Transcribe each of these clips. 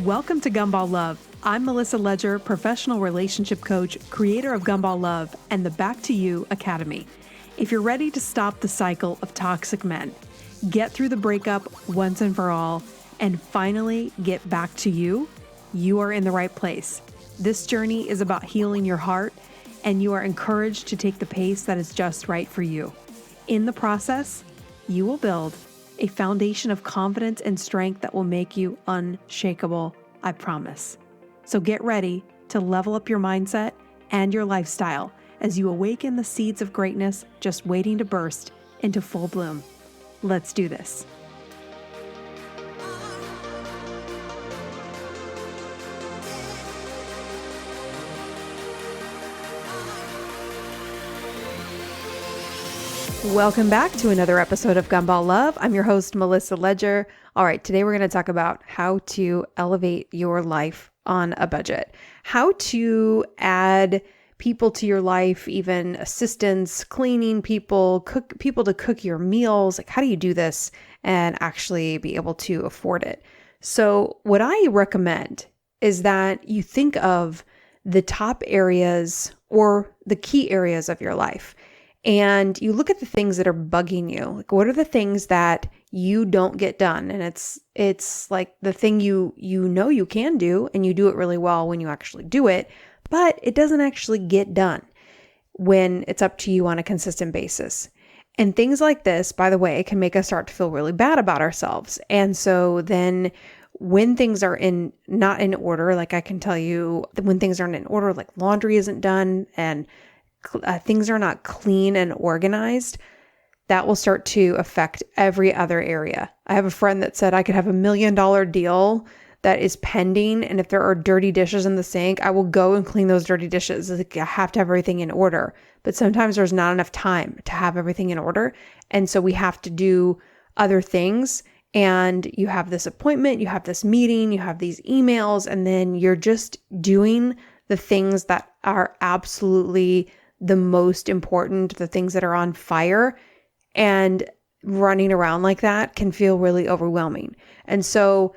Welcome to Gumball Love. I'm Melissa Ledger, professional relationship coach, creator of Gumball Love and the Back to You Academy. If you're ready to stop the cycle of toxic men, get through the breakup once and for all, and finally get back to you, you are in the right place. This journey is about healing your heart, and you are encouraged to take the pace that is just right for you. In the process, you will build a foundation of confidence and strength that will make you unshakable, I promise. So get ready to level up your mindset and your lifestyle as you awaken the seeds of greatness just waiting to burst into full bloom. Let's do this. Welcome back to another episode of Gumball Love. I'm your host, Melissa Ledger. All right, today we're going to talk about how to elevate your life on a budget, how to add people to your life, even assistants, cleaning people, people to cook your meals. Like, how do you do this and actually be able to afford it? So what I recommend is that you think of the top areas or the key areas of your life. And you look at the things that are bugging you. Like, what are the things that you don't get done? And it's like the thing you know you can do, and you do it really well when you actually do it, but it doesn't actually get done when it's up to you on a consistent basis. And things like this, by the way, can make us start to feel really bad about ourselves. And so then when things are not in order, like I can tell you when things aren't in order, like laundry isn't done and things are not clean and organized, that will start to affect every other area. I have a friend that said I could have $1 million deal that is pending, and if there are dirty dishes in the sink, I will go and clean those dirty dishes. Like, I have to have everything in order. But sometimes there's not enough time to have everything in order. And so we have to do other things. And you have this appointment, you have this meeting, you have these emails, and then you're just doing the things that are absolutely the most important, the things that are on fire, and running around like that can feel really overwhelming. And so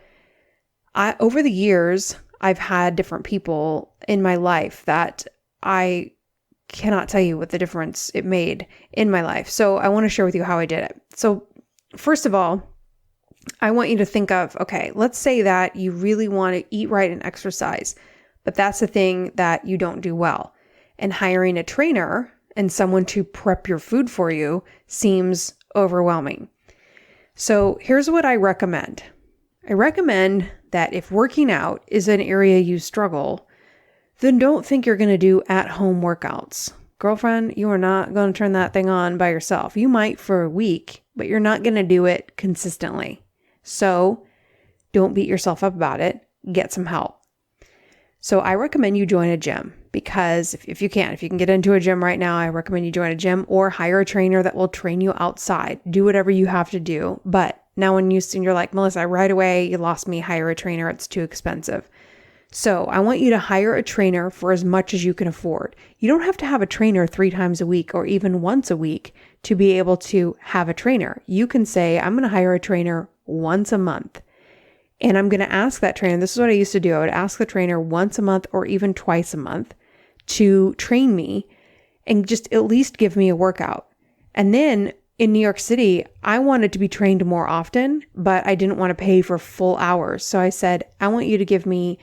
over the years, I've had different people in my life that I cannot tell you what the difference it made in my life. So I want to share with you how I did it. So first of all, I want you to think of, okay, let's say that you really want to eat right and exercise, but that's the thing that you don't do well. And hiring a trainer and someone to prep your food for you seems overwhelming. So here's what I recommend. I recommend that if working out is an area you struggle, then don't think you're going to do at-home workouts. Girlfriend, you are not going to turn that thing on by yourself. You might for a week, but you're not going to do it consistently. So don't beat yourself up about it. Get some help. So I recommend you join a gym, because if you can get into a gym right now, I recommend you join a gym or hire a trainer that will train you outside. Do whatever you have to do. But now when you're like, Melissa, right away, you lost me, hire a trainer. It's too expensive. So I want you to hire a trainer for as much as you can afford. You don't have to have a trainer 3 times a week or even once a week to be able to have a trainer. You can say, I'm going to hire a trainer once a month. And I'm going to ask that trainer, this is what I used to do. I would ask the trainer once a month or even twice a month to train me and just at least give me a workout. And then in New York City, I wanted to be trained more often, but I didn't want to pay for full hours. So I said, I want you to give me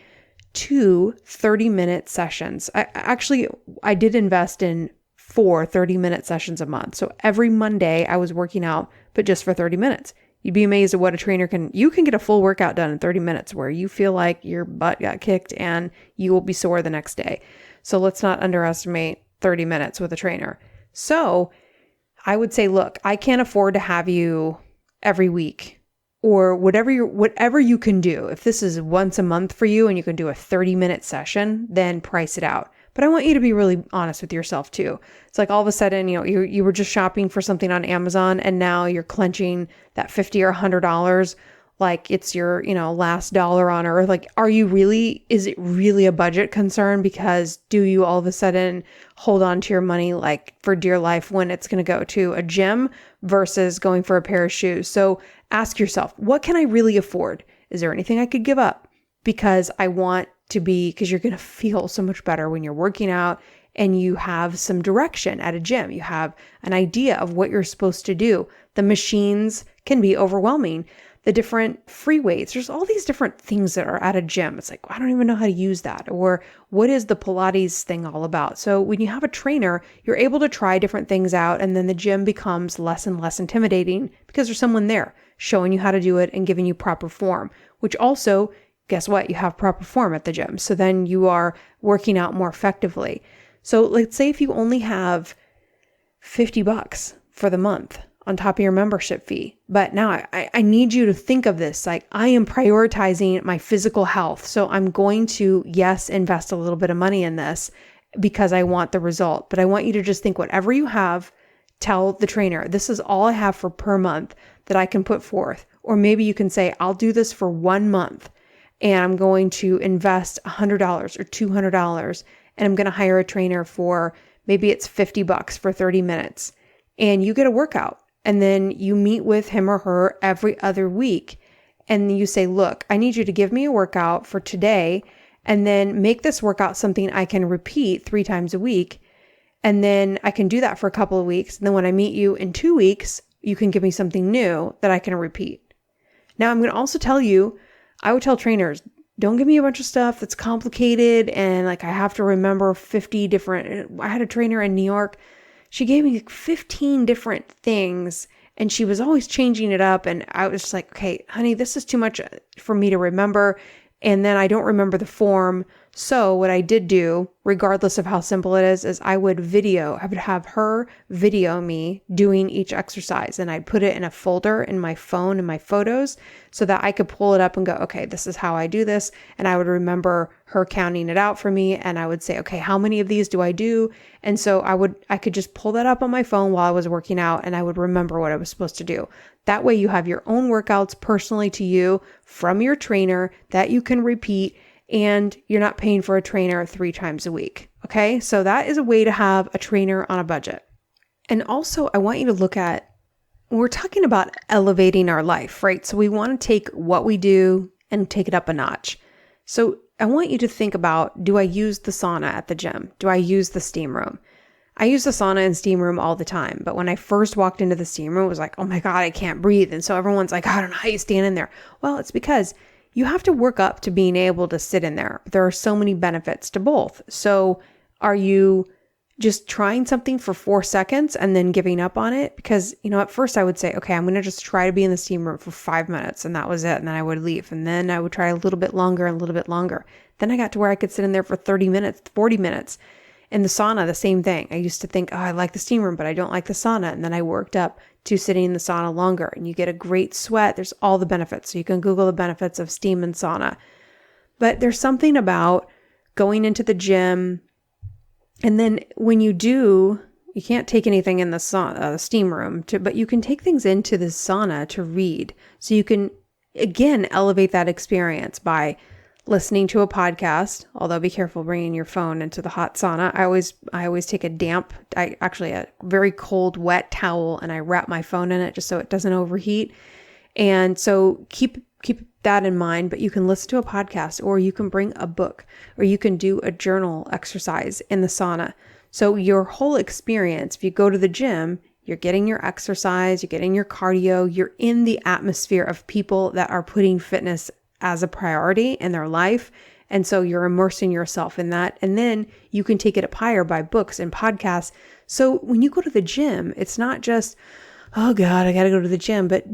2 30-minute sessions. I did invest in 4 30-minute sessions a month. So every Monday I was working out, but just for 30 minutes. You'd be amazed at what a trainer you can get a full workout done in 30 minutes where you feel like your butt got kicked and you will be sore the next day. So let's not underestimate 30 minutes with a trainer. So I would say, look, I can't afford to have you every week or whatever you can do. If this is once a month for you and you can do a 30-minute session, then price it out. But I want you to be really honest with yourself too. It's like all of a sudden, you were just shopping for something on Amazon and now you're clenching that $50 or $100 like it's your, last dollar on earth. Like, is it really a budget concern? Because do you all of a sudden hold on to your money like for dear life when it's going to go to a gym versus going for a pair of shoes? So ask yourself, what can I really afford? Is there anything I could give up? because I want to be, because you're going to feel so much better when you're working out and you have some direction at a gym. You have an idea of what you're supposed to do. The machines can be overwhelming. The different free weights, there's all these different things that are at a gym. It's like, I don't even know how to use that. Or what is the Pilates thing all about? So when you have a trainer, you're able to try different things out, and then the gym becomes less and less intimidating because there's someone there showing you how to do it and giving you proper form, which also, guess what? You have proper form at the gym. So then you are working out more effectively. So let's say if you only have $50 for the month on top of your membership fee. But now I need you to think of this, like I am prioritizing my physical health. So I'm going to, yes, invest a little bit of money in this because I want the result. But I want you to just think whatever you have, tell the trainer, this is all I have for per month that I can put forth. Or maybe you can say, I'll do this for 1 month and I'm going to invest $100 or $200 and I'm going to hire a trainer for maybe it's $50 for 30 minutes and you get a workout. And then you meet with him or her every other week. And you say, look, I need you to give me a workout for today and then make this workout something I can repeat 3 times a week. And then I can do that for a couple of weeks. And then when I meet you in 2 weeks, you can give me something new that I can repeat. Now, I'm going to also tell you, I would tell trainers, don't give me a bunch of stuff that's complicated. And like, I have to remember 50 different, I had a trainer in New York. She gave me 15 different things and she was always changing it up. And I was just like, okay, honey, this is too much for me to remember. And then I don't remember the form. So what I did do, regardless of how simple it is I would have her video me doing each exercise. And I'd put it in a folder in my phone and my photos so that I could pull it up and go, okay, this is how I do this. And I would remember her counting it out for me. And I would say, okay, how many of these do I do? And so I could just pull that up on my phone while I was working out and I would remember what I was supposed to do. That way you have your own workouts personally to you from your trainer that you can repeat, and you're not paying for a trainer 3 times a week. Okay. So that is a way to have a trainer on a budget. And also I want you to look at, we're talking about elevating our life, right? So we want to take what we do and take it up a notch. So I want you to think about, do I use the sauna at the gym? Do I use the steam room? I use the sauna and steam room all the time. But when I first walked into the steam room, it was like, oh my God, I can't breathe. And so everyone's like, I don't know how you stand in there. Well, it's because you have to work up to being able to sit in there. There are so many benefits to both. So are you just trying something for 4 seconds and then giving up on it? Because, at first I would say, okay, I'm going to just try to be in the steam room for 5 minutes. And that was it. And then I would leave. And then I would try a little bit longer and a little bit longer. Then I got to where I could sit in there for 30 minutes, 40 minutes. In the sauna, the same thing. I used to think, oh, I like the steam room, but I don't like the sauna. And then I worked up to sitting in the sauna longer and you get a great sweat. There's all the benefits. So you can Google the benefits of steam and sauna. But there's something about going into the gym. And then when you do, you can't take anything in the sauna, the steam room, but you can take things into the sauna to read. So you can, again, elevate that experience by listening to a podcast, although be careful bringing your phone into the hot sauna. I always take a very cold, wet towel and I wrap my phone in it just so it doesn't overheat. And so keep that in mind, but you can listen to a podcast or you can bring a book or you can do a journal exercise in the sauna. So your whole experience, if you go to the gym, you're getting your exercise, you're getting your cardio, you're in the atmosphere of people that are putting fitness as a priority in their life. And so you're immersing yourself in that. And then you can take it up higher by books and podcasts. So when you go to the gym, it's not just, oh God, I got to go to the gym, but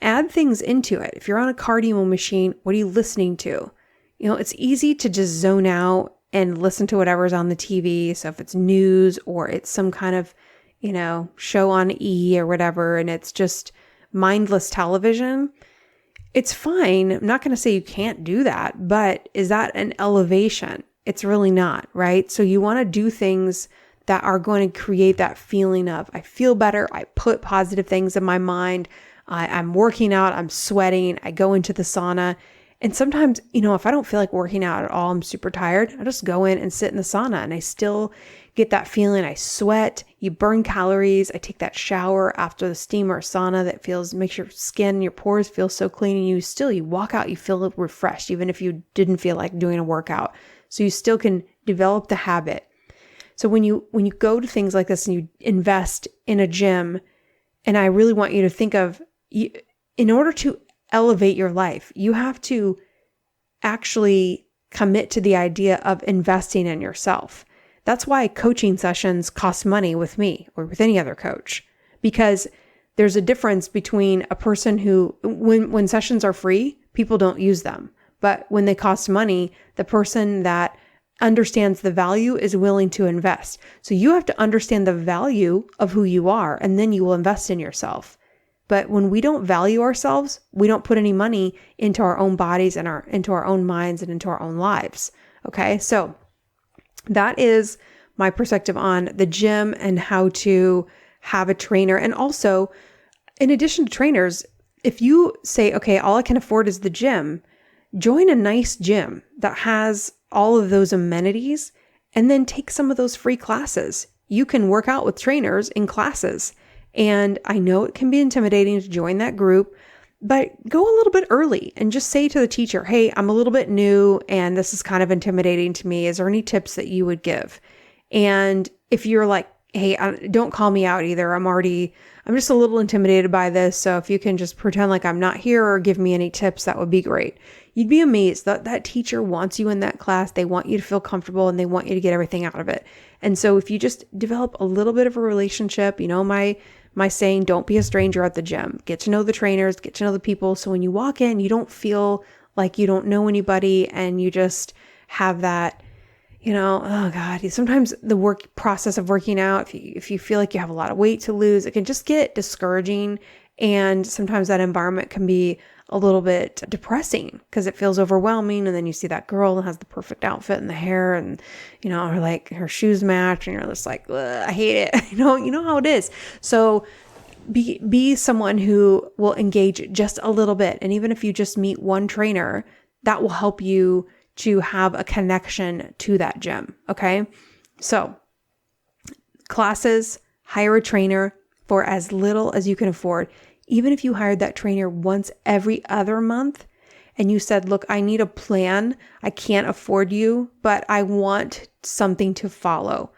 add things into it. If you're on a cardio machine, what are you listening to? It's easy to just zone out and listen to whatever's on the TV. So if it's news or it's some kind of, show on E or whatever, and it's just mindless television, it's fine. I'm not going to say you can't do that, but is that an elevation? It's really not, right? So you want to do things that are going to create that feeling of, I feel better. I put positive things in my mind. I'm working out. I'm sweating. I go into the sauna And sometimes, if I don't feel like working out at all, I'm super tired, I just go in and sit in the sauna and I still get that feeling. I sweat, you burn calories. I take that shower after the steam or sauna that makes your skin, your pores feel so clean, and you walk out, you feel refreshed, even if you didn't feel like doing a workout. So you still can develop the habit. So when you go to things like this and you invest in a gym, and I really want you to think of, in order to elevate your life, you have to actually commit to the idea of investing in yourself. That's why coaching sessions cost money with me or with any other coach, because there's a difference between a person who, when sessions are free, people don't use them. But when they cost money, the person that understands the value is willing to invest. So you have to understand the value of who you are, and then you will invest in yourself. But when we don't value ourselves, we don't put any money into our own bodies and into our own minds and into our own lives. Okay. So that is my perspective on the gym and how to have a trainer. And also, in addition to trainers, if you say, okay, all I can afford is the gym, join a nice gym that has all of those amenities and then take some of those free classes. You can work out with trainers in classes. And I know it can be intimidating to join that group, but go a little bit early and just say to the teacher, hey, I'm a little bit new and this is kind of intimidating to me. Is there any tips that you would give? And if you're like, hey, don't call me out either. I'm just a little intimidated by this. So if you can just pretend like I'm not here or give me any tips, that would be great. You'd be amazed that teacher wants you in that class. They want you to feel comfortable and they want you to get everything out of it. And so if you just develop a little bit of a relationship, my saying, don't be a stranger at the gym. Get to know the trainers, get to know the people. So when you walk in, you don't feel like you don't know anybody and you just have that, oh God, sometimes the process of working out, if you feel like you have a lot of weight to lose, it can just get discouraging. And sometimes that environment can be a little bit depressing because it feels overwhelming. And then you see that girl that has the perfect outfit and the hair and, or like her shoes match and you're just like, I hate it. You know how it is. So be someone who will engage just a little bit. And even if you just meet one trainer, that will help you to have a connection to that gym. Okay. So classes, hire a trainer for as little as you can afford. Even if you hired that trainer once every other month and you said, look, I need a plan. I can't afford you, but I want something to follow.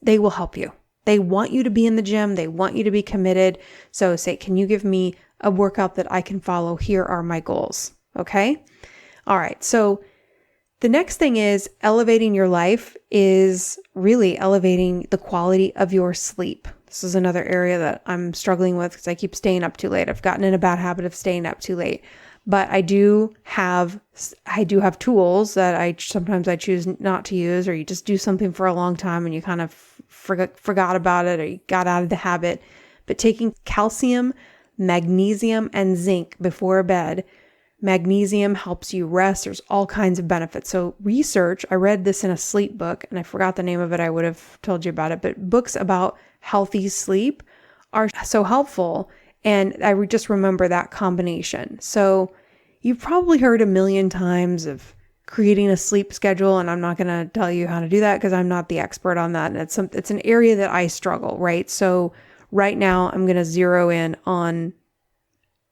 They will help you. They want you to be in the gym. They want you to be committed. So say, can you give me a workout that I can follow? Here are my goals. Okay. All right. So the next thing is elevating your life is really elevating the quality of your sleep. This is another area that I'm struggling with because I keep staying up too late. I've gotten in a bad habit of staying up too late, but I do have tools that sometimes I choose not to use, or you just do something for a long time and you kind of forgot about it or you got out of the habit. But taking calcium, magnesium, and zinc before bed. Magnesium helps you rest. There's all kinds of benefits. So I read this in a sleep book and I forgot the name of it. I would have told you about it, but books about healthy sleep are so helpful. And I just remember that combination. So you've probably heard a million times of creating a sleep schedule. And I'm not going to tell you how to do that because I'm not the expert on that. And it's an area that I struggle, right? So right now I'm going to zero in on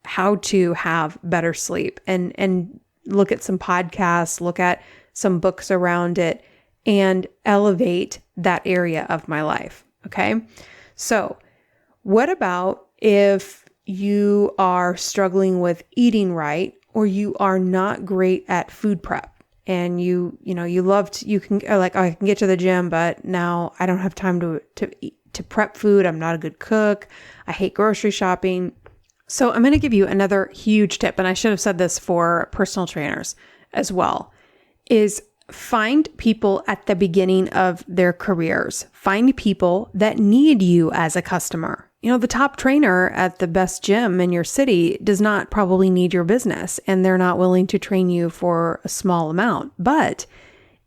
how to have better sleep and look at some podcasts, look at some books around it, and elevate that area of my life. Okay. So what about if you are struggling with eating right, or you are not great at food prep and you can I can get to the gym, but now I don't have time to prep food. I'm not a good cook. I hate grocery shopping. So I'm going to give you another huge tip, and I should have said this for personal trainers as well, is find people at the beginning of their careers. Find people that need you as a customer. The top trainer at the best gym in your city does not probably need your business, and they're not willing to train you for a small amount. But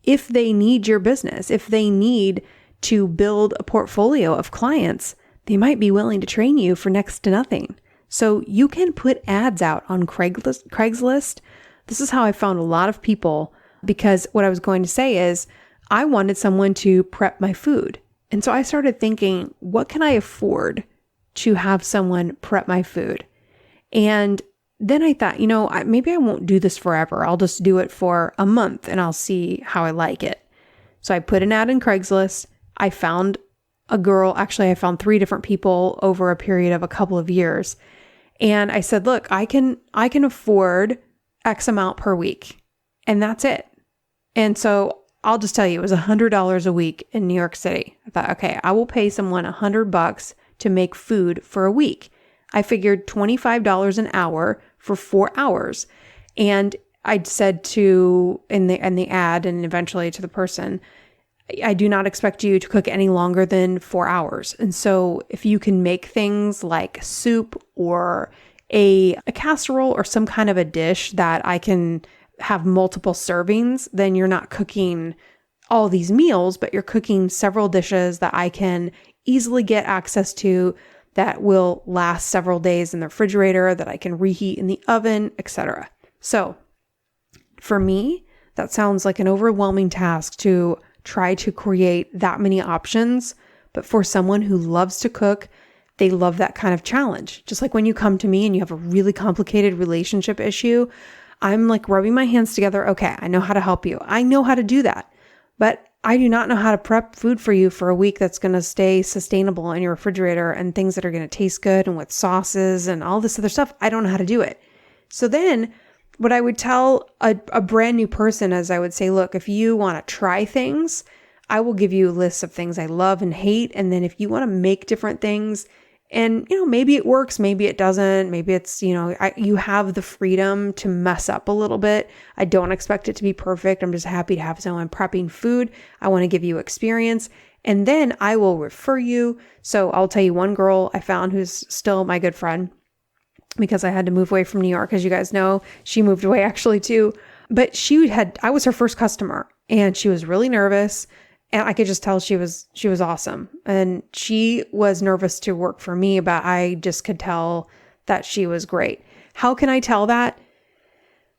if they need your business, if they need to build a portfolio of clients, they might be willing to train you for next to nothing. So you can put ads out on Craigslist, This is how I found a lot of people, because what I was going to say is I wanted someone to prep my food. And so I started thinking, what can I afford to have someone prep my food? And then I thought, maybe I won't do this forever. I'll just do it for a month and I'll see how I like it. So I put an ad in Craigslist. I found a girl. Actually, I found 3 different people over a period of a couple of years. And I said, look, I can afford X amount per week. And that's it. And so I'll just tell you, it was $100 a week in New York City. I thought, okay, I will pay someone $100 to make food for a week. I figured $25 an hour for 4 hours. And I said in the ad and eventually to the person, I do not expect you to cook any longer than 4 hours. And so if you can make things like soup or a casserole or some kind of a dish that I can have multiple servings, then you're not cooking all these meals, but you're cooking several dishes that I can easily get access to, that will last several days in the refrigerator, that I can reheat in the oven, etc. So for me, that sounds like an overwhelming task to try to create that many options. But for someone who loves to cook, they love that kind of challenge. Just like when you come to me and you have a really complicated relationship issue, I'm like rubbing my hands together. Okay, I know how to help you. I know how to do that. But I do not know how to prep food for you for a week that's going to stay sustainable in your refrigerator and things that are going to taste good and with sauces and all this other stuff. I don't know how to do it. So then what I would tell a brand new person is I would say, look, if you want to try things, I will give you lists of things I love and hate. And then if you want to make different things, and, maybe it works, maybe it doesn't, maybe it's, you have the freedom to mess up a little bit. I don't expect it to be perfect. I'm just happy to have someone prepping food. I want to give you experience, and then I will refer you. So I'll tell you one girl I found who's still my good friend, because I had to move away from New York. As you guys know, she moved away actually too, but I was her first customer and she was really nervous. And I could just tell she was awesome. And she was nervous to work for me, but I just could tell that she was great. How can I tell that?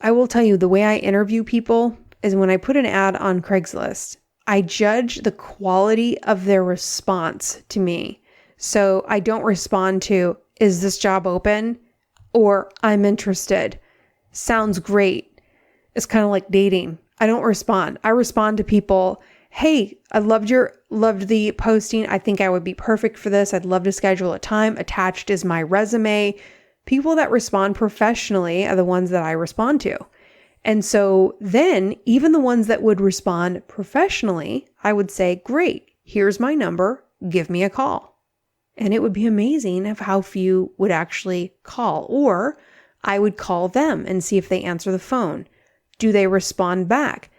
I will tell you, the way I interview people is when I put an ad on Craigslist, I judge the quality of their response to me. So I don't respond to, is this job open? Or I'm interested. Sounds great. It's kind of like dating. I don't respond. I respond to people, hey, I loved the posting. I think I would be perfect for this. I'd love to schedule a time. Attached is my resume. People that respond professionally are the ones that I respond to. And so then even the ones that would respond professionally, I would say, great, here's my number. Give me a call. And it would be amazing of how few would actually call, or I would call them and see if they answer the phone. Do they respond back?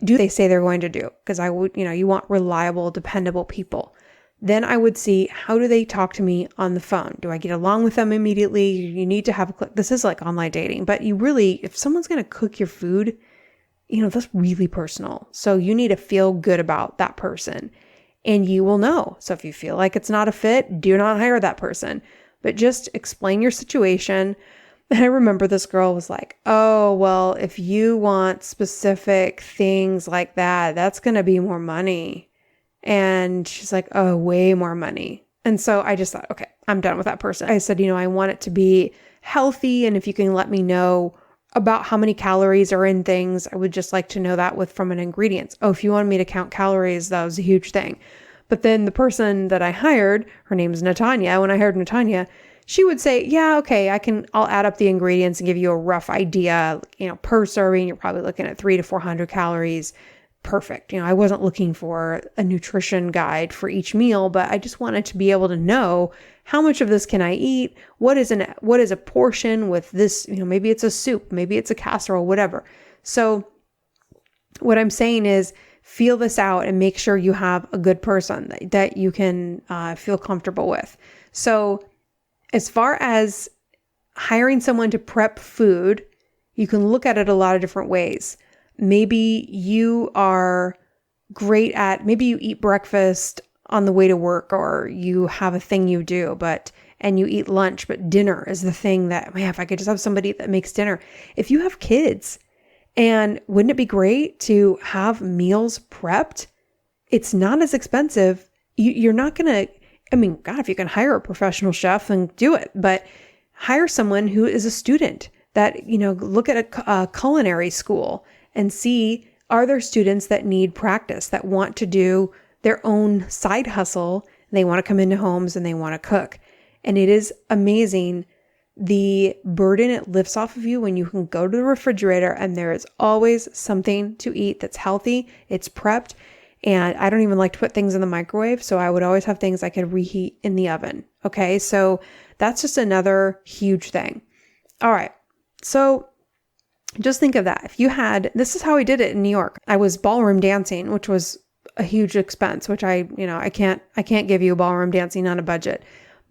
Do they say they're going to do? Because I would, you want reliable, dependable people. Then I would see, how do they talk to me on the phone? Do I get along with them immediately? You need to have this is like online dating, but if someone's going to cook your food, that's really personal. So you need to feel good about that person and you will know. So if you feel like it's not a fit, do not hire that person, but just explain your situation. And I remember this girl was like, oh, well, if you want specific things like that, that's going to be more money. And she's like, oh, way more money. And so I just thought, okay, I'm done with that person. I said, I want it to be healthy. And if you can let me know about how many calories are in things, I would just like to know that from an ingredients. Oh, if you wanted me to count calories, that was a huge thing. But then the person that I hired, her name is Natanya. When I hired Natanya, she would say, yeah, okay, I'll add up the ingredients and give you a rough idea, per serving, you're probably looking at 300 to 400 calories. Perfect. I wasn't looking for a nutrition guide for each meal, but I just wanted to be able to know how much of this can I eat? What is a portion with this? Maybe it's a soup, maybe it's a casserole, whatever. So what I'm saying is feel this out and make sure you have a good person that you can feel comfortable with. So as far as hiring someone to prep food, you can look at it a lot of different ways. Maybe you are great maybe you eat breakfast on the way to work, or you have a thing you do, and you eat lunch, but dinner is the thing that, man, if I could just have somebody that makes dinner. If you have kids, and wouldn't it be great to have meals prepped? It's not as expensive. You're not going to, I mean, God, if you can hire a professional chef, then do it, but hire someone who is a student that, look at a culinary school and see, are there students that need practice, that want to do their own side hustle? And they want to come into homes and they want to cook. And it is amazing the burden it lifts off of you when you can go to the refrigerator and there is always something to eat that's healthy, it's prepped. And I don't even like to put things in the microwave, so I would always have things I could reheat in the oven. Okay, so that's just another huge thing. All right, so just think of that. If you had, this is how I did it in New York. I was ballroom dancing, which was a huge expense, which I can't give you ballroom dancing on a budget.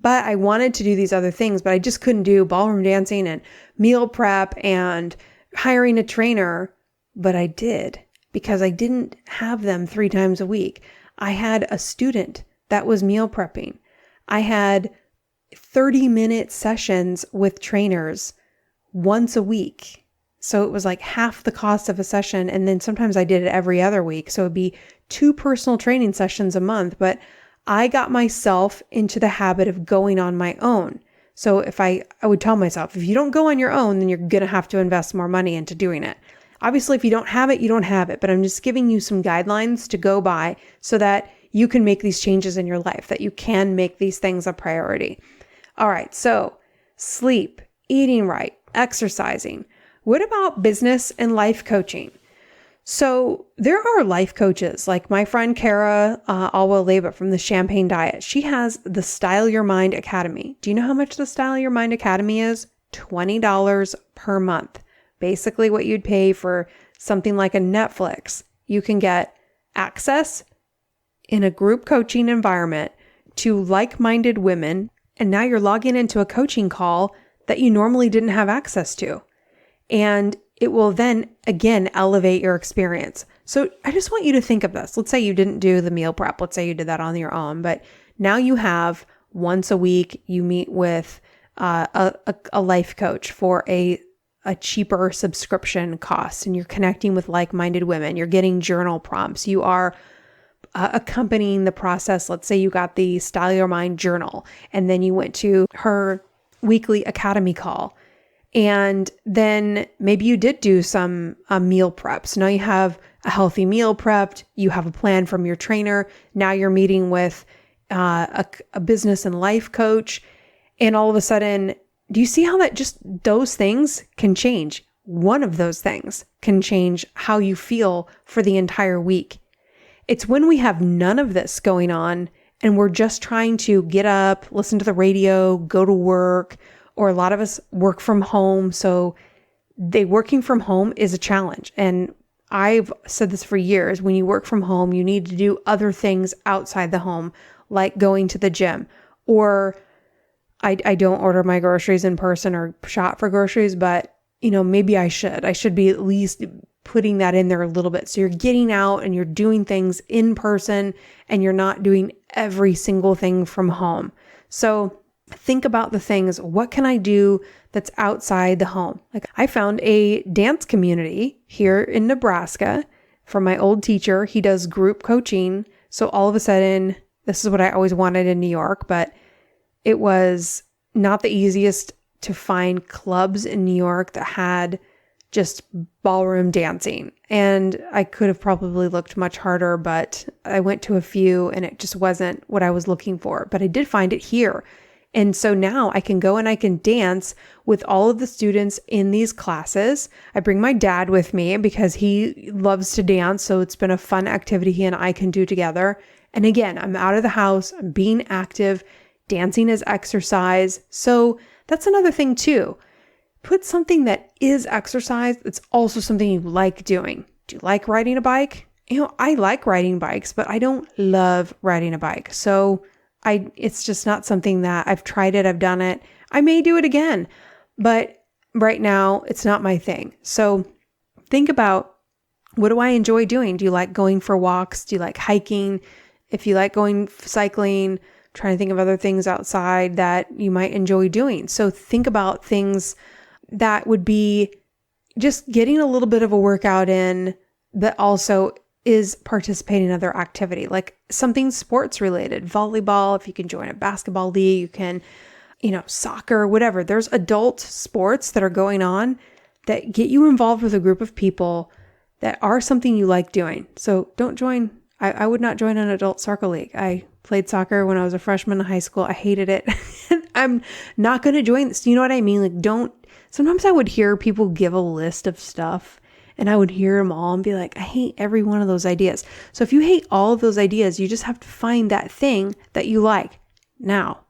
But I wanted to do these other things, but I just couldn't do ballroom dancing and meal prep and hiring a trainer. But I did, because I didn't have them 3 times a week. I had a student that was meal prepping. I had 30-minute sessions with trainers once a week. So it was like half the cost of a session. And then sometimes I did it every other week. So it'd be 2 personal training sessions a month. But I got myself into the habit of going on my own. So if I would tell myself, if you don't go on your own, then you're going to have to invest more money into doing it. Obviously, if you don't have it, you don't have it. But I'm just giving you some guidelines to go by so that you can make these changes in your life, that you can make these things a priority. All right. So sleep, eating right, exercising. What about business and life coaching? So there are life coaches like my friend Kara Alwa-Leba from the Champagne Diet. She has the Style Your Mind Academy. Do you know how much the Style Your Mind Academy is? $20 per month. Basically what you'd pay for something like a Netflix. You can get access in a group coaching environment to like-minded women. And now you're logging into a coaching call that you normally didn't have access to. And it will then, again, elevate your experience. So I just want you to think of this. Let's say you didn't do the meal prep. Let's say you did that on your own. But now you have once a week, you meet with a life coach for a cheaper subscription cost. And you're connecting with like-minded women. You're getting journal prompts. You are accompanying the process. Let's say you got the Style Your Mind journal. And then you went to her weekly academy call. And then maybe you did do some meal prep. So now you have a healthy meal prepped. You have a plan from your trainer. Now you're meeting with a business and life coach. And all of a sudden, do you see how that just those things can change? One of those things can change how you feel for the entire week. It's when we have none of this going on and we're just trying to get up, listen to the radio, go to work, or a lot of us work from home. So working from home is a challenge. And I've said this for years. When you work from home, you need to do other things outside the home, like going to the gym. Or I don't order my groceries in person or shop for groceries, but maybe I should. I should be at least putting that in there a little bit. So you're getting out and you're doing things in person and you're not doing every single thing from home. So think about the things, what can I do that's outside the home? Like I found a dance community here in Nebraska from my old teacher. He does group coaching. So all of a sudden, this is what I always wanted in New York, but it was not the easiest to find clubs in New York that had just ballroom dancing. And I could have probably looked much harder, but I went to a few and it just wasn't what I was looking for. But I did find it here. And so now I can go and I can dance with all of the students in these classes. I bring my dad with me because he loves to dance. So it's been a fun activity he and I can do together. And again, I'm out of the house, I'm being active, dancing is exercise. So that's another thing too. Put something that is exercise that's also something you like doing. Do you like riding a bike? I like riding bikes, but I don't love riding a bike. So it's just not something that I've tried it. I've done it. I may do it again, but right now it's not my thing. So think about, what do I enjoy doing? Do you like going for walks? Do you like hiking? If you like going cycling, trying to think of other things outside that you might enjoy doing. So think about things that would be just getting a little bit of a workout in, but also is participating in other activity, like something sports related, volleyball. If you can join a basketball league, you can, soccer, whatever. There's adult sports that are going on that get you involved with a group of people that are something you like doing. So don't join. I would not join an adult soccer league. I played soccer when I was a freshman in high school. I hated it. I'm not going to join this. You know what I mean? Like, sometimes I would hear people give a list of stuff and I would hear them all and be like, I hate every one of those ideas. So if you hate all of those ideas, you just have to find that thing that you like. Now,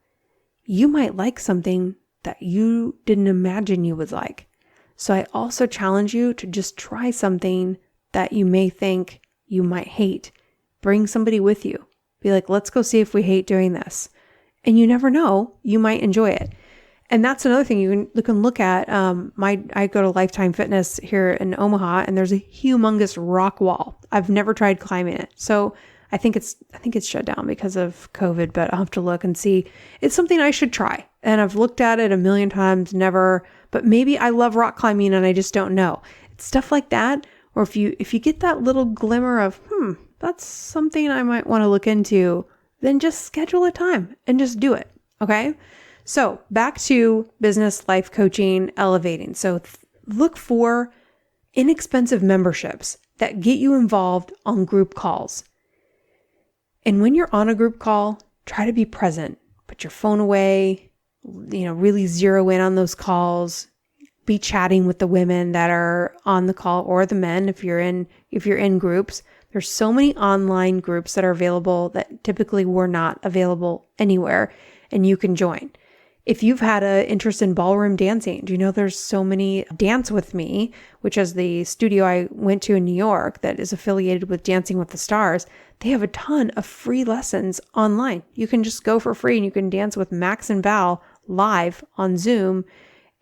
you might like something that you didn't imagine you would like. So I also challenge you to just try something that you may think you might hate. Bring somebody with you. Be like, let's go see if we hate doing this. And you never know, you might enjoy it. And that's another thing you can look at. I go to Lifetime Fitness here in Omaha, and there's a humongous rock wall. I've never tried climbing it. So I think it's shut down because of COVID, but I'll have to look and see. It's something I should try. And I've looked at it a million times, never, but maybe I love rock climbing and I just don't know. It's stuff like that. Or if you get that little glimmer of, that's something I might want to look into, then just schedule a time and just do it. Okay. So back to business life coaching, elevating. So look for inexpensive memberships that get you involved on group calls. And when you're on a group call, try to be present. Put your phone away, really zero in on those calls. Be chatting with the women that are on the call, or the men if you're in groups. There's so many online groups that are available that typically were not available anywhere, and you can join. If you've had an interest in ballroom dancing, do you know there's so many Dance With Me, which is the studio I went to in New York that is affiliated with Dancing with the Stars. They have a ton of free lessons online. You can just go for free and you can dance with Max and Val live on Zoom,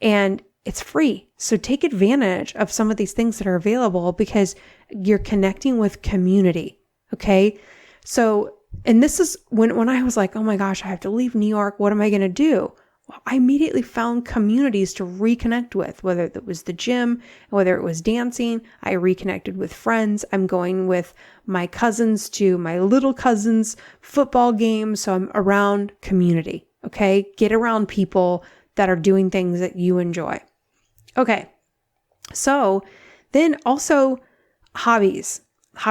and it's free. So take advantage of some of these things that are available because you're connecting with community. Okay. So, and this is when I was like, oh my gosh, I have to leave New York. What am I going to do? Well, I immediately found communities to reconnect with, whether it was the gym, whether it was dancing. I reconnected with friends. I'm going with my cousins to my little cousins' football games. So I'm around community. Okay. Get around people that are doing things that you enjoy. Okay. So then also hobbies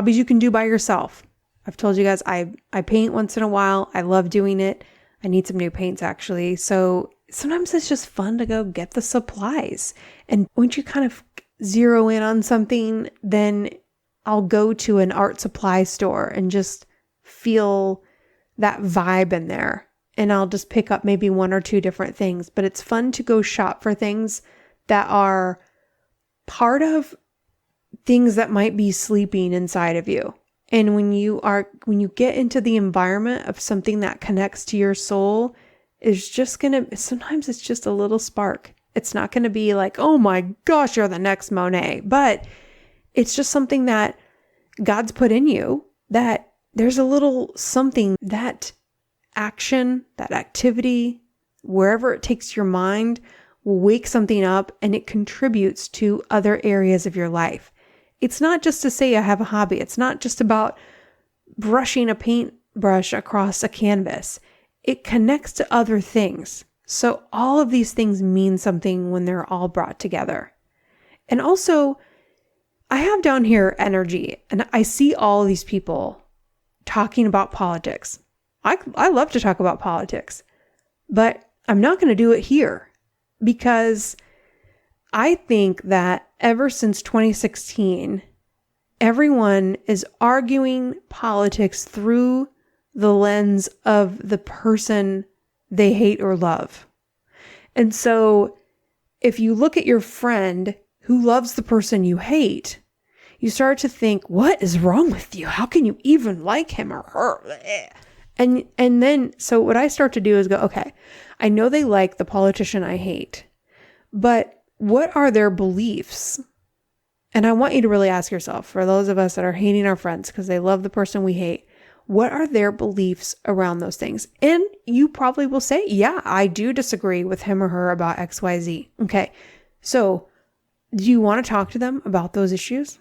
you can do by yourself. I've told you guys, I paint once in a while. I love doing it. I need some new paints actually. So sometimes it's just fun to go get the supplies. And once you kind of zero in on something, then I'll go to an art supply store and just feel that vibe in there. And I'll just pick up maybe one or two different things. But it's fun to go shop for things that are part of things that might be sleeping inside of you. And when you get into the environment of something that connects to your soul, sometimes it's just a little spark. It's not going to be like, oh my gosh, you're the next Monet, but it's just something that God's put in you, that there's a little something, that action, that activity, wherever it takes your mind, will wake something up and it contributes to other areas of your life. It's not just to say I have a hobby. It's not just about brushing a paintbrush across a canvas. It connects to other things. So all of these things mean something when they're all brought together. And also, I have down here energy, and I see all these people talking about politics. I love to talk about politics, but I'm not going to do it here because I think that ever since 2016, everyone is arguing politics through the lens of the person they hate or love. And so if you look at your friend who loves the person you hate, you start to think, what is wrong with you? How can you even like him or her? And then, so what I start to do is go, okay, I know they like the politician I hate, but what are their beliefs? And I want you to really ask yourself, for those of us that are hating our friends because they love the person we hate, What are their beliefs around those things? And you probably will say, yeah, I do disagree with him or her about XYZ. Okay. So do you want to talk to them about those issues?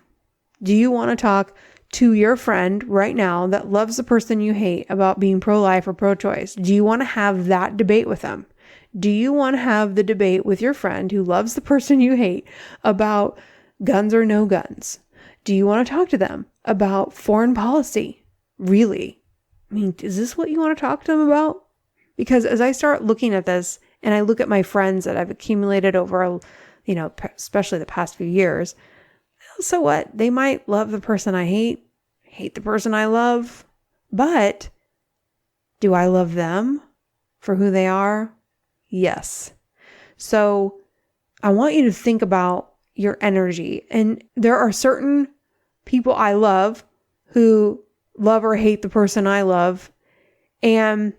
Do you want to talk to your friend right now that loves the person you hate about being pro-life or pro-choice? Do you want to have that debate with them? Do you want to have the debate with your friend who loves the person you hate about guns or no guns? Do you want to talk to them about foreign policy? Really? I mean, is this what you want to talk to them about? Because as I start looking at this and I look at my friends that I've accumulated over, especially the past few years, so what? They might love the person I hate the person I love, but do I love them for who they are? Yes. So I want you to think about your energy. And there are certain people I love who love or hate the person I love. And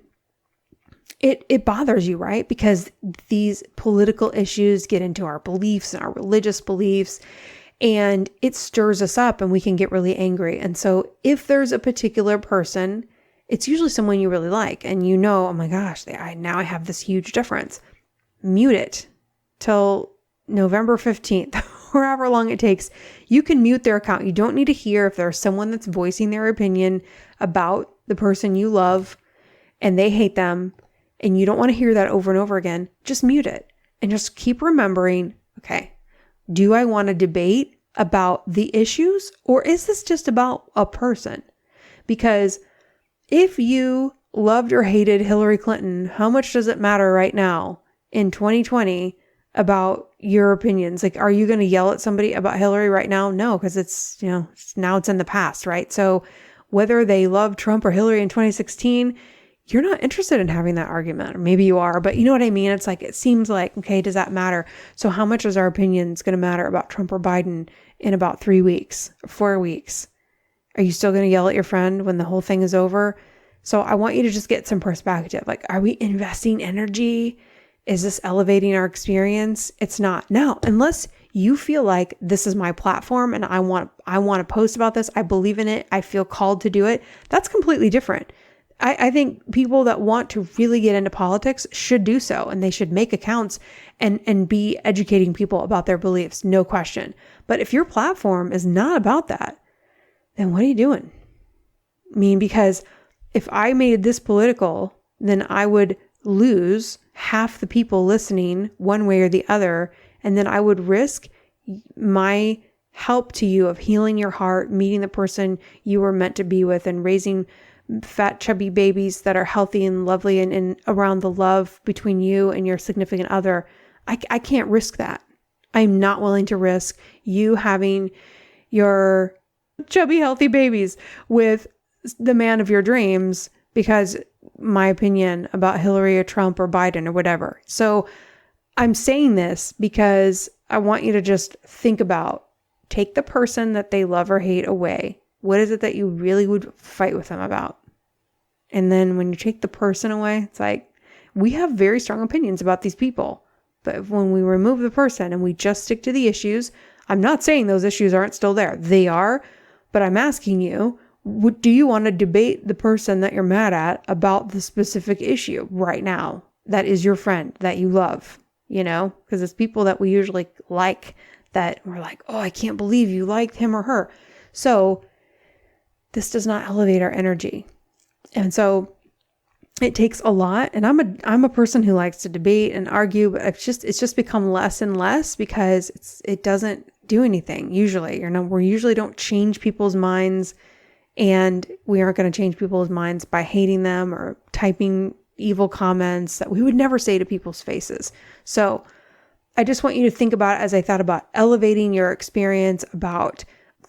it bothers you, right? Because these political issues get into our beliefs and our religious beliefs, and it stirs us up and we can get really angry. And so if there's a particular person, it's usually someone you really like and oh my gosh, now I have this huge difference. Mute it till November 15th, or however long it takes. You can mute their account. You don't need to hear if there's someone that's voicing their opinion about the person you love and they hate them and you don't want to hear that over and over again. Just mute it and just keep remembering, okay, do I want to debate about the issues, or is this just about a person? Because if you loved or hated Hillary Clinton, how much does it matter right now in 2020 about your opinions? Like, are you going to yell at somebody about Hillary right now? No, because it's now it's in the past, right? So whether they love Trump or Hillary in 2016, you're not interested in having that argument, or maybe you are, but you know what I mean? It's like, it seems like, okay, does that matter? So how much is our opinions going to matter about Trump or Biden in about 3 weeks, 4 weeks? Are you still going to yell at your friend when the whole thing is over? So I want you to just get some perspective. Like, are we investing energy? Is this elevating our experience? It's not. Now, unless you feel like this is my platform and I want to post about this, I believe in it, I feel called to do it, that's completely different. I think people that want to really get into politics should do so, and they should make accounts and be educating people about their beliefs, no question. But if your platform is not about that, then what are you doing? I mean, because if I made this political, then I would lose half the people listening one way or the other, and then I would risk my help to you of healing your heart, meeting the person you were meant to be with, and raising fat, chubby babies that are healthy and lovely and around the love between you and your significant other. I can't risk that. I'm not willing to risk you having your chubby, healthy babies with the man of your dreams because my opinion about Hillary or Trump or Biden or whatever. So I'm saying this because I want you to just think about, take the person that they love or hate away. What is it that you really would fight with them about? And then when you take the person away, it's like, we have very strong opinions about these people. But when we remove the person and we just stick to the issues, I'm not saying those issues aren't still there. They are. But I'm asking you, do you want to debate the person that you're mad at about the specific issue right now? That is your friend that you love, because it's people that we usually like that we're like, oh, I can't believe you liked him or her. So this does not elevate our energy. And so it takes a lot. And I'm a person who likes to debate and argue, but it's just become less and less because it doesn't do anything. Usually, we usually don't change people's minds, and we aren't going to change people's minds by hating them or typing evil comments that we would never say to people's faces. So I just want you to think about it as I thought about elevating your experience about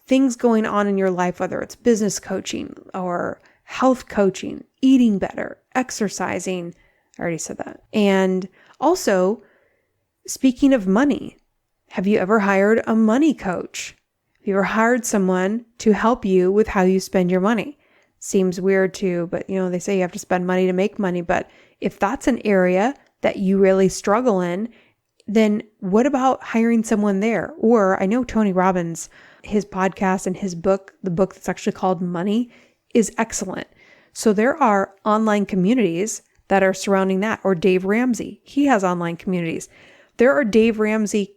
things going on in your life, whether it's business coaching or health coaching, eating better, exercising. I already said that. And also, speaking of money, have you ever hired a money coach? Have you ever hired someone to help you with how you spend your money? Seems weird too, but they say you have to spend money to make money. But if that's an area that you really struggle in, then what about hiring someone there? Or I know Tony Robbins, his podcast and his book, the book that's actually called Money, is excellent. So there are online communities that are surrounding that, or Dave Ramsey. He has online communities. There are Dave Ramsey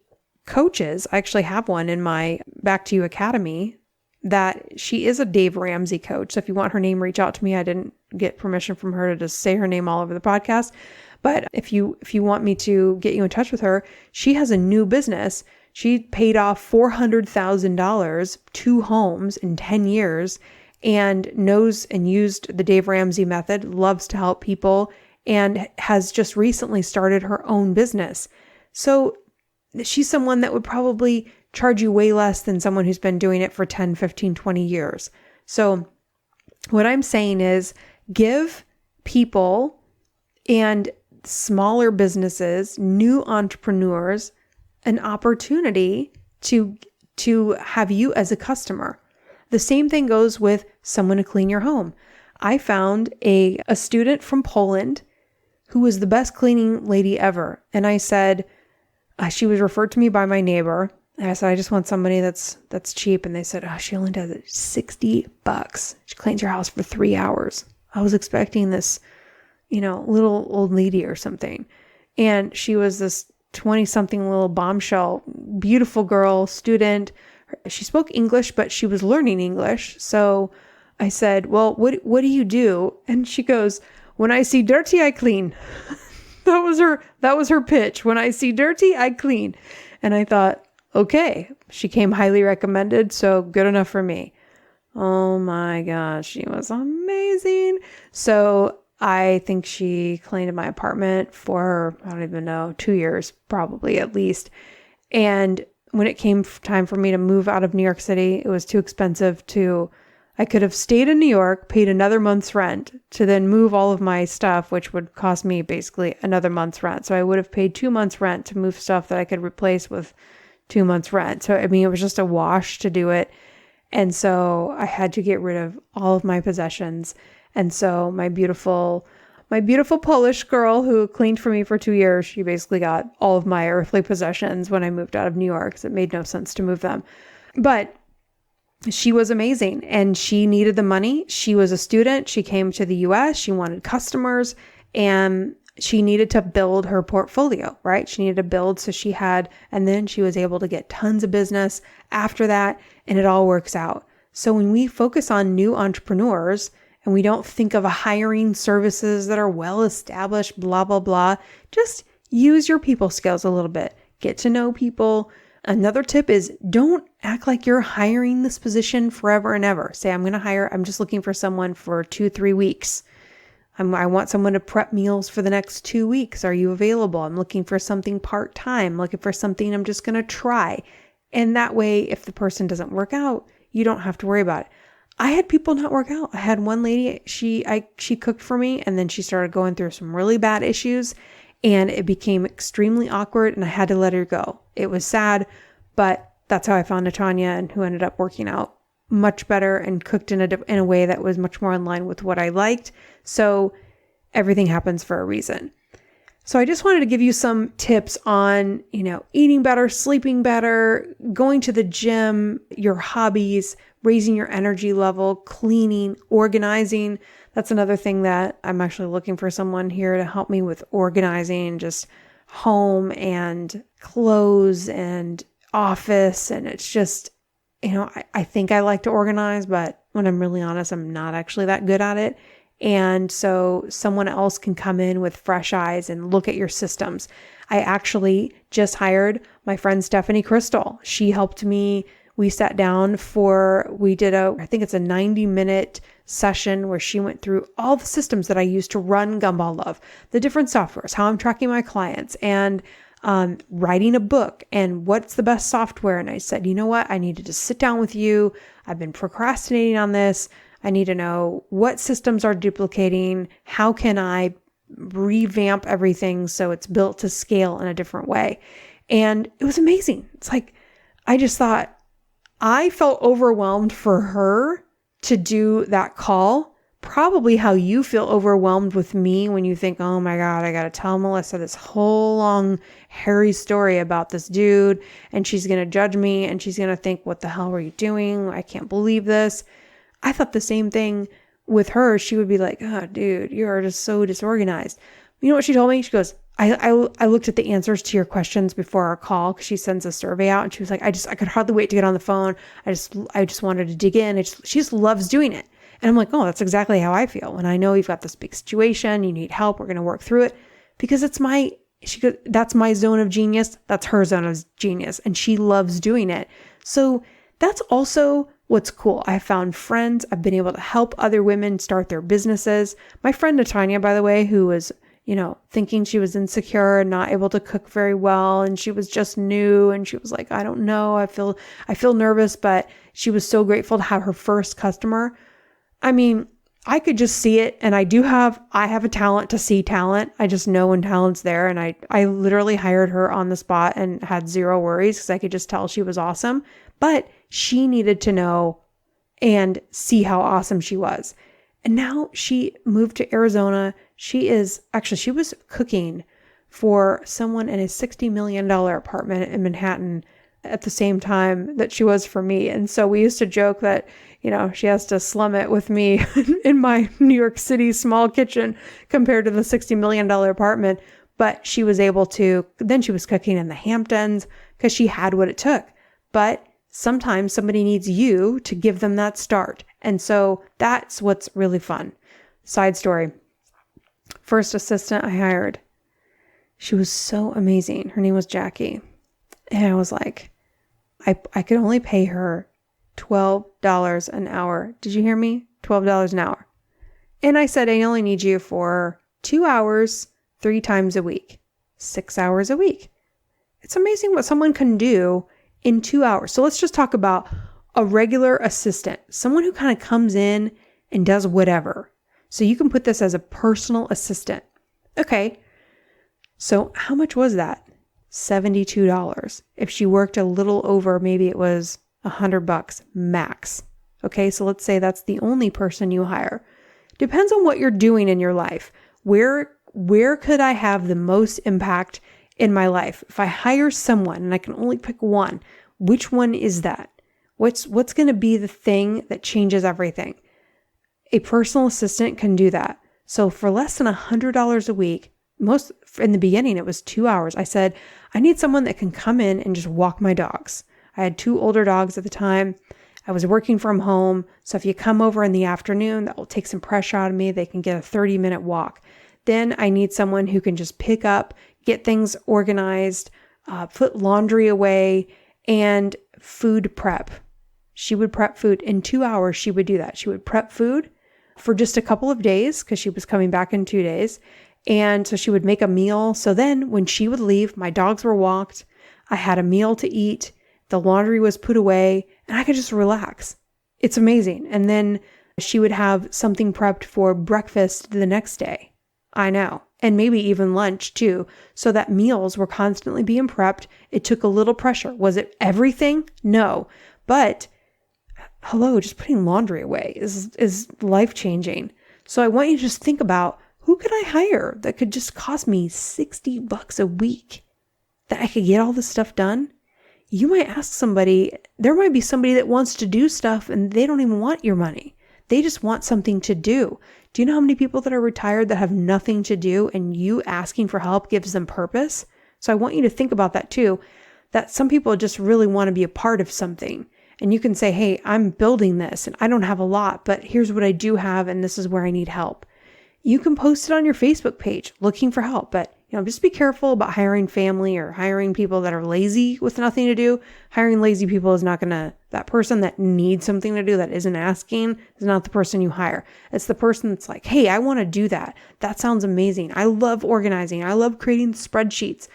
coaches. I actually have one in my Back to You Academy that she is a Dave Ramsey coach. So if you want her name, reach out to me. I didn't get permission from her to just say her name all over the podcast. But if you want me to get you in touch with her, she has a new business. She paid off $400,000, 2 homes in 10 years, and knows and used the Dave Ramsey method, loves to help people, and has just recently started her own business. So she's someone that would probably charge you way less than someone who's been doing it for 10, 15, 20 years. So what I'm saying is give people and smaller businesses, new entrepreneurs, an opportunity to have you as a customer. The same thing goes with someone to clean your home. I found a student from Poland who was the best cleaning lady ever. And I said, she was referred to me by my neighbor. And I said, I just want somebody that's cheap. And they said, she only does it $60. She cleans your house for 3 hours. I was expecting this, little old lady or something. And she was this 20-something little bombshell, beautiful girl, student. She spoke English, but she was learning English. So I said, well, what do you do? And she goes, when I see dirty, I clean. That was her pitch. When I see dirty, I clean. And I thought, okay, she came highly recommended, so good enough for me. Oh my gosh, she was amazing. So I think she cleaned in my apartment for, I don't even know, 2 years, probably at least. And when it came time for me to move out of New York City, it was too expensive I could have stayed in New York, paid another month's rent to then move all of my stuff, which would cost me basically another month's rent. So I would have paid 2 months rent to move stuff that I could replace with 2 months rent. So, it was just a wash to do it. And so I had to get rid of all of my possessions. And so my beautiful Polish girl who cleaned for me for 2 years, she basically got all of my earthly possessions when I moved out of New York, because it made no sense to move them. But she was amazing and she needed the money. She was a student. She came to the US. She wanted customers and she needed to build her portfolio, right? She needed to build. So and then she was able to get tons of business after that, and it all works out. So when we focus on new entrepreneurs and we don't think of hiring services that are well established, blah, blah, blah, just use your people skills a little bit. Get to know people. Another tip is don't act like you're hiring this position forever and ever. Say, I'm just looking for someone for 2-3 weeks. I want someone to prep meals for the next 2 weeks. Are you available? I'm looking for something part-time, looking for something I'm just going to try. And that way, if the person doesn't work out, you don't have to worry about it. I had people not work out. I had one lady, she cooked for me, and then she started going through some really bad issues, and it became extremely awkward, and I had to let her go. It was sad, but that's how I found Natanya, and who ended up working out much better and cooked in a way that was much more in line with what I liked. So everything happens for a reason. So I just wanted to give you some tips on, eating better, sleeping better, going to the gym, your hobbies, raising your energy level, cleaning, organizing. That's another thing that I'm actually looking for someone here to help me with organizing, just home and clothes and office. And it's just, I think I like to organize, but when I'm really honest, I'm not actually that good at it. And so someone else can come in with fresh eyes and look at your systems. I actually just hired my friend Stephanie Crystal. She helped me. We sat down we did I think it's a 90-minute session where she went through all the systems that I use to run Gumball Love, the different softwares, how I'm tracking my clients, and writing a book, and what's the best software. And I said, you know what? I needed to sit down with you. I've been procrastinating on this. I need to know what systems are duplicating. How can I revamp everything so it's built to scale in a different way? And it was amazing. It's like, I just thought, I felt overwhelmed for her to do that call. Probably how you feel overwhelmed with me when you think, oh my God, I got to tell Melissa this whole long, hairy story about this dude, and she's going to judge me, and she's going to think, what the hell were you doing? I can't believe this. I thought the same thing with her, she would be like, oh, dude, you are just so disorganized. You know what she told me? She goes, I looked at the answers to your questions before our call because she sends a survey out, and she was like, I could hardly wait to get on the phone. I just wanted to dig in. She just loves doing it. And I'm like, oh, that's exactly how I feel. When I know you've got this big situation, you need help, we're going to work through it, because that's my zone of genius. That's her zone of genius. And she loves doing it. So that's also what's cool. I found friends. I've been able to help other women start their businesses. My friend Natanya, by the way, who was, thinking she was insecure and not able to cook very well. And she was just new. And she was like, I don't know. I feel nervous, but she was so grateful to have her first customer. I mean, I could just see it. And I have a talent to see talent. I just know when talent's there. And I literally hired her on the spot and had zero worries because I could just tell she was awesome. But she needed to know and see how awesome she was. And now she moved to Arizona. She was cooking for someone in a $60 million apartment in Manhattan at the same time that she was for me. And so we used to joke that, she has to slum it with me in my New York City small kitchen compared to the $60 million apartment. But she was able to, then she was cooking in the Hamptons because she had what it took. But sometimes somebody needs you to give them that start. And so that's what's really fun. Side story. First assistant I hired, she was so amazing. Her name was Jackie. And I was like, I could only pay her $12 an hour. Did you hear me? $12 an hour. And I said, I only need you for 2 hours, 3 times a week, 6 hours a week. It's amazing what someone can do in 2 hours. So let's just talk about a regular assistant, someone who kind of comes in and does whatever. So you can put this as a personal assistant. Okay. So how much was that? $72. If she worked a little over, maybe it was $100 max. Okay. So let's say that's the only person you hire. Depends on what you're doing in your life. Where could I have the most impact in my life? If I hire someone and I can only pick one, which one is that? What's going to be the thing that changes everything? A personal assistant can do that. So for less than $100 a week, in the beginning, it was 2 hours. I said, I need someone that can come in and just walk my dogs. I had 2 older dogs at the time. I was working from home. So if you come over in the afternoon, that will take some pressure out of me. They can get a 30-minute walk. Then I need someone who can just pick up, get things organized, put laundry away, and food prep. She would prep food in 2 hours. She would do that. She would prep food for just a couple of days because she was coming back in 2 days. And so she would make a meal. So then when she would leave, my dogs were walked. I had a meal to eat. The laundry was put away and I could just relax. It's amazing. And then she would have something prepped for breakfast the next day. I know. And maybe even lunch too. So that meals were constantly being prepped. It took a little pressure. Was it everything? No. But hello, just putting laundry away is life-changing. So I want you to just think about, who could I hire that could just cost me $60 a week that I could get all this stuff done? You might ask somebody, there might be somebody that wants to do stuff and they don't even want your money. They just want something to do. Do you know how many people that are retired that have nothing to do and you asking for help gives them purpose? So I want you to think about that too, that some people just really want to be a part of something. And you can say, hey, I'm building this and I don't have a lot, but here's what I do have and this is where I need help. You can post it on your Facebook page looking for help, but just be careful about hiring family or hiring people that are lazy with nothing to do. Hiring lazy people is not that person that needs something to do that isn't asking is not the person you hire. It's the person that's like, hey, I want to do that. That sounds amazing. I love organizing. I love creating spreadsheets.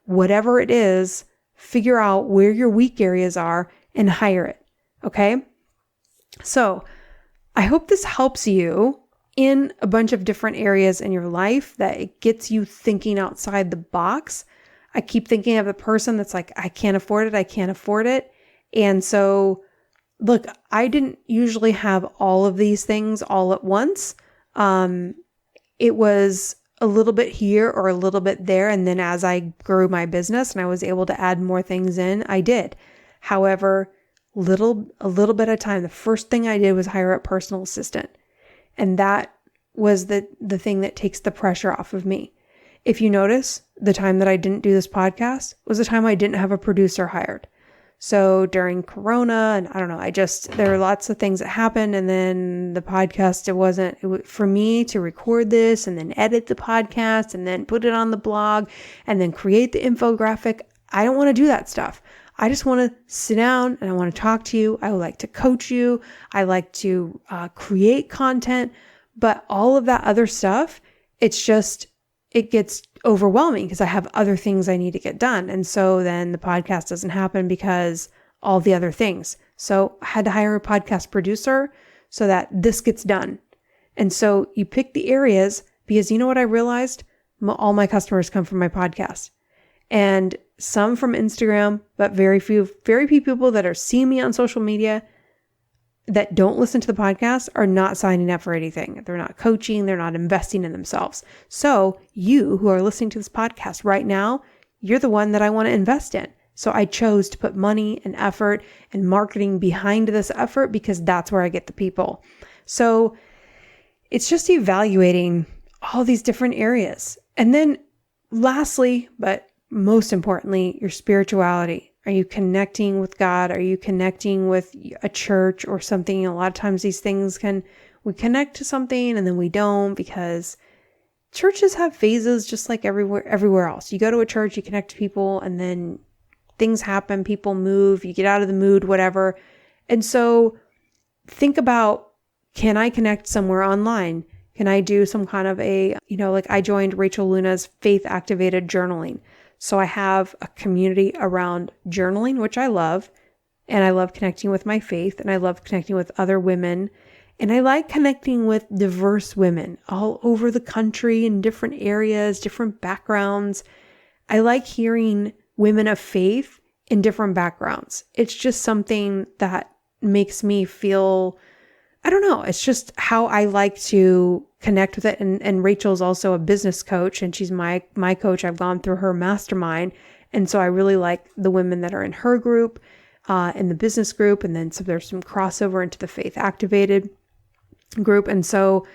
Whatever it is, figure out where your weak areas are and hire it. Okay? So I hope this helps you in a bunch of different areas in your life, that it gets you thinking outside the box. I keep thinking of the person that's like, I can't afford it. I can't afford it. And so look, I didn't usually have all of these things all at once. It was a little bit here or a little bit there. And then as I grew my business and I was able to add more things in, I did. However, a little bit at a time. The first thing I did was hire a personal assistant. And that was the thing that takes the pressure off of me. If you notice, the time that I didn't do this podcast was the time I didn't have a producer hired. So during Corona, and I don't know, there were lots of things that happened. And then the podcast, for me to record this and then edit the podcast and then put it on the blog and then create the infographic. I don't want to do that stuff. I just want to sit down and I want to talk to you. I would like to coach you. I like to create content, but all of that other stuff, it gets overwhelming because I have other things I need to get done. And so then the podcast doesn't happen because all the other things. So I had to hire a podcast producer so that this gets done. And so you pick the areas because you know what I realized? All my customers come from my podcast and some from Instagram, but very few people that are seeing me on social media that don't listen to the podcast are not signing up for anything. They're not coaching. They're not investing in themselves. So you who are listening to this podcast right now, you're the one that I want to invest in. So I chose to put money and effort and marketing behind this effort because that's where I get the people. So it's just evaluating all these different areas. And then lastly, but most importantly, your spirituality. Are you connecting with God? Are you connecting with a church or something? A lot of times these things we connect to something and then we don't because churches have phases just like everywhere else. You go to a church, you connect to people and then things happen, people move, you get out of the mood, whatever. And so think about, can I connect somewhere online? Can I do some kind of like I joined Rachel Luna's faith activated journaling. So I have a community around journaling, which I love, and I love connecting with my faith, and I love connecting with other women, and I like connecting with diverse women all over the country in different areas, different backgrounds. I like hearing women of faith in different backgrounds. It's just something that makes me feel, I don't know, it's just how I like to connect with it. And Rachel's also a business coach and she's my coach. I've gone through her mastermind. And so I really like the women that are in her group, in the business group. And then so there's some crossover into the faith activated group. And so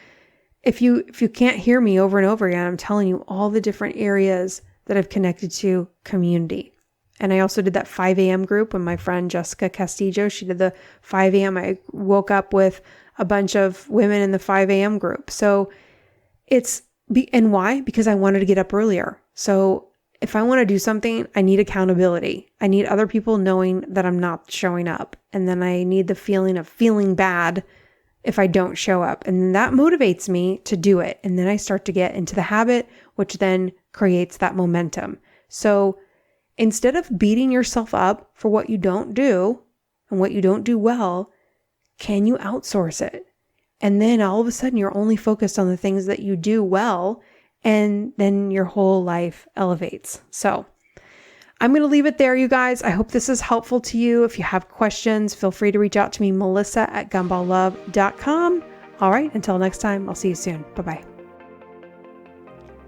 if you can't hear me over and over again, I'm telling you all the different areas that I've connected to community. And I also did that 5 a.m. group with my friend Jessica Castillo. She did the 5 a.m. I woke up with a bunch of women in the 5 a.m. group. So and why? Because I wanted to get up earlier. So if I want to do something, I need accountability. I need other people knowing that I'm not showing up. And then I need the feeling of feeling bad if I don't show up. And that motivates me to do it. And then I start to get into the habit, which then creates that momentum. So instead of beating yourself up for what you don't do and what you don't do well, can you outsource it? And then all of a sudden you're only focused on the things that you do well, and then your whole life elevates. So I'm going to leave it there, you guys. I hope this is helpful to you. If you have questions, feel free to reach out to me, melissa@gumballove.com. All right, until next time, I'll see you soon. Bye-bye.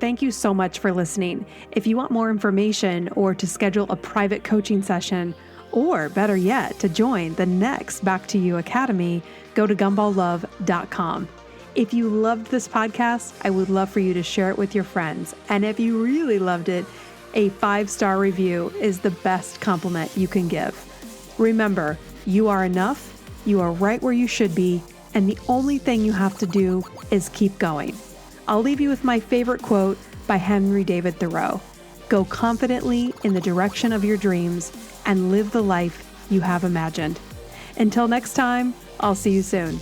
Thank you so much for listening. If you want more information or to schedule a private coaching session, or better yet, to join the next Back to You Academy, go to gumballove.com. If you loved this podcast, I would love for you to share it with your friends. And if you really loved it, a 5-star review is the best compliment you can give. Remember, you are enough, you are right where you should be, and the only thing you have to do is keep going. I'll leave you with my favorite quote by Henry David Thoreau. Go confidently in the direction of your dreams and live the life you have imagined. Until next time, I'll see you soon.